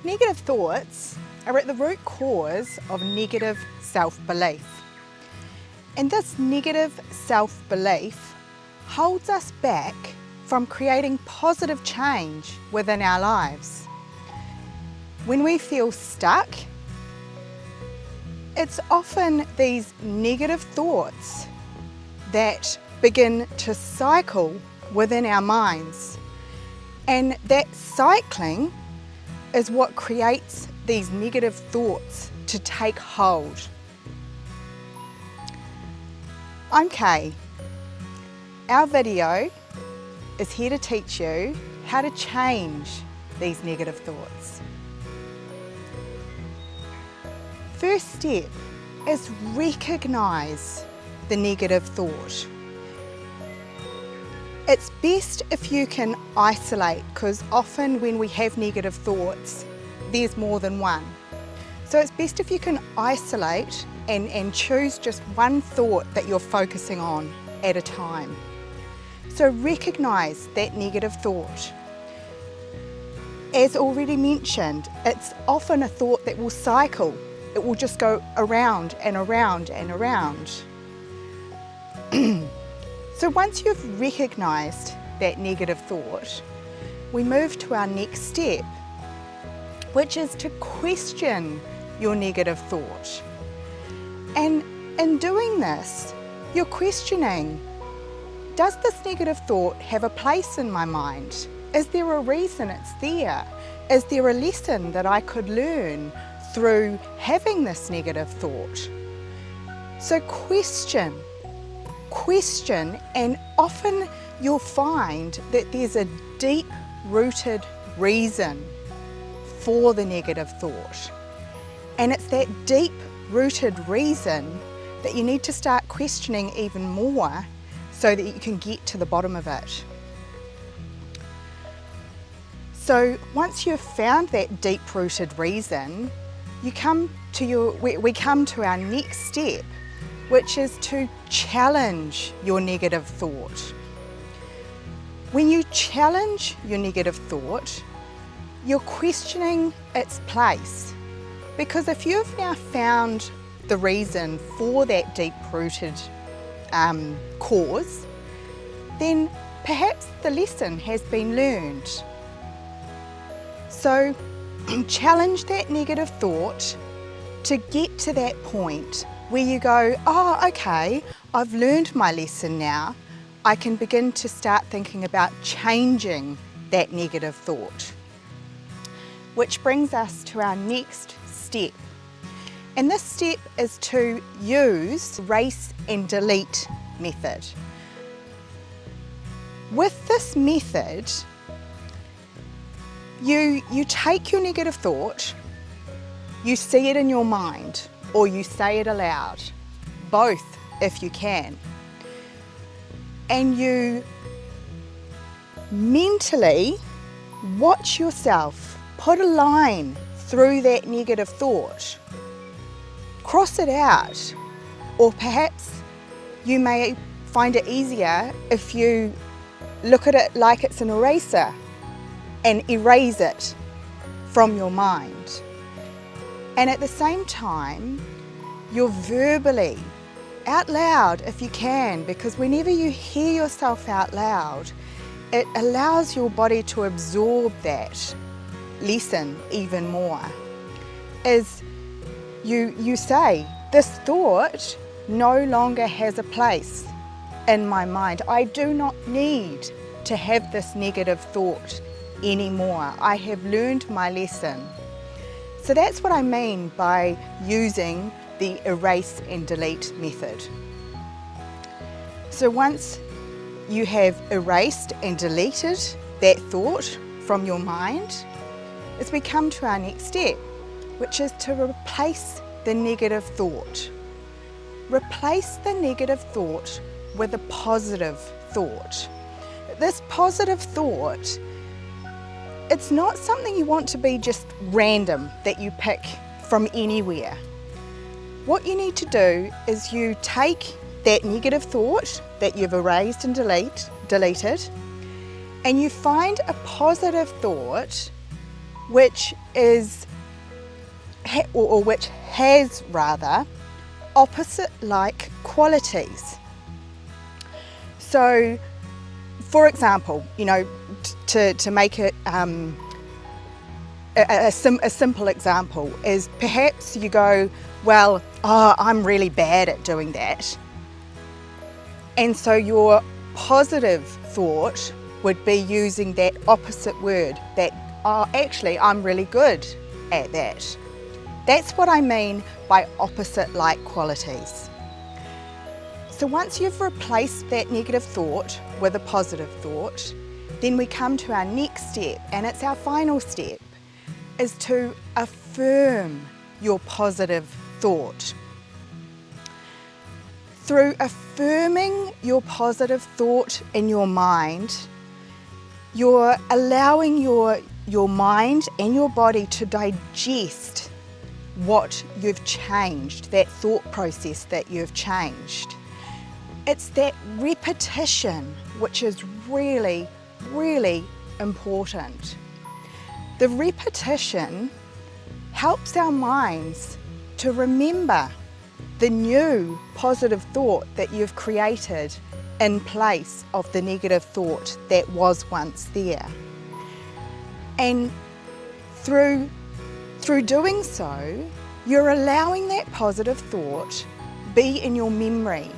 Negative thoughts are at the root cause of negative self-belief. And this negative self-belief holds us back from creating positive change within our lives. When we feel stuck, it's often these negative thoughts that begin to cycle within our minds. And that cycling is what creates these negative thoughts to take hold. I'm Kay. Our video is here to teach you how to change these negative thoughts. First step is recognise the negative thought. It's best if you can isolate, because often when we have negative thoughts, there's more than one. So it's best if you can isolate and choose just one thought that you're focusing on at a time. So recognise that negative thought. As already mentioned, it's often a thought that will cycle. It will just go around and around and around. So once you've recognised that negative thought, we move to our next step, which is to question your negative thought. And in doing this, you're questioning, does this negative thought have a place in my mind? Is there a reason it's there? Is there a lesson that I could learn through having this negative thought? So question, and often you'll find that there's a deep-rooted reason for the negative thought. And it's that deep-rooted reason that you need to start questioning even more so that you can get to the bottom of it. So once you've found that deep-rooted reason, we come to our next step, which is to challenge your negative thought. When you challenge your negative thought, you're questioning its place. Because if you've now found the reason for that deep-rooted cause, then perhaps the lesson has been learned. So challenge that negative thought to get to that point where you go, oh, okay, I've learned my lesson now. I can begin to start thinking about changing that negative thought. Which brings us to our next step. And this step is to use erase and delete method. With this method, you take your negative thought, you see it in your mind, or you say it aloud, both if you can. And you mentally watch yourself put a line through that negative thought. Cross it out. Or perhaps you may find it easier if you look at it like it's an eraser and erase it from your mind. And at the same time, you're verbally, out loud if you can, because whenever you hear yourself out loud, it allows your body to absorb that lesson even more. Is you say, this thought no longer has a place in my mind. I do not need to have this negative thought anymore. I have learned my lesson. So that's what I mean by using the erase and delete method. So once you have erased and deleted that thought from your mind, as we come to our next step, which is to replace the negative thought. Replace the negative thought with a positive thought. This positive thought, it's not something you want to be just random that you pick from anywhere. What you need to do is you take that negative thought that you've erased and deleted, and you find a positive thought which is, or which has rather, opposite-like qualities. So, for example, to make it a simple example is perhaps you go, well, I'm really bad at doing that. And so your positive thought would be using that opposite word, that, actually, I'm really good at that. That's what I mean by opposite-like qualities. So once you've replaced that negative thought with a positive thought, then we come to our next step, and it's our final step, is to affirm your positive thought. Through affirming your positive thought in your mind, you're allowing your mind and your body to digest what you've changed, that thought process that you've changed. It's that repetition which is really, really important. The repetition helps our minds to remember the new positive thought that you've created in place of the negative thought that was once there. And through doing so, you're allowing that positive thought be in your memory.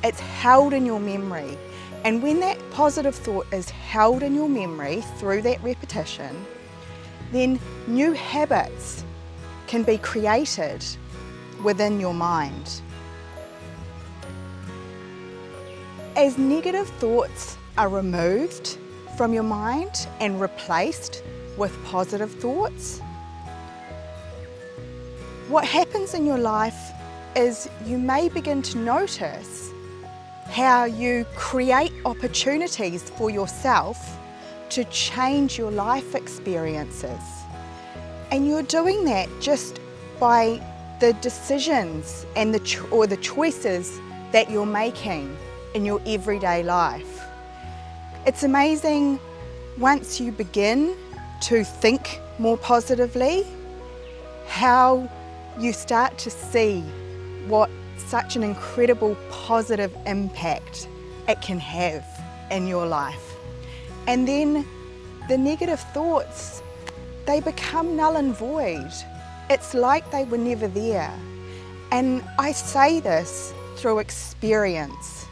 It's held in your memory. And when that positive thought is held in your memory through that repetition, then new habits can be created within your mind. As negative thoughts are removed from your mind and replaced with positive thoughts, what happens in your life is you may begin to notice how you create opportunities for yourself to change your life experiences. And you're doing that just by the decisions and the choices that you're making in your everyday life. It's amazing once you begin to think more positively, how you start to see what such an incredible positive impact it can have in your life. And then the negative thoughts, they become null and void. It's like they were never there. And I say this through experience.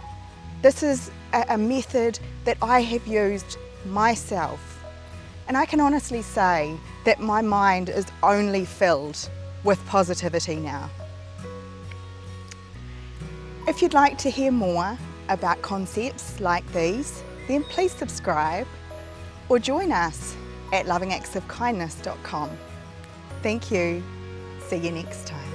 This is a method that I have used myself. And I can honestly say that my mind is only filled with positivity now. If you'd like to hear more about concepts like these, then please subscribe or join us at lovingactsofkindness.com. Thank you. See you next time.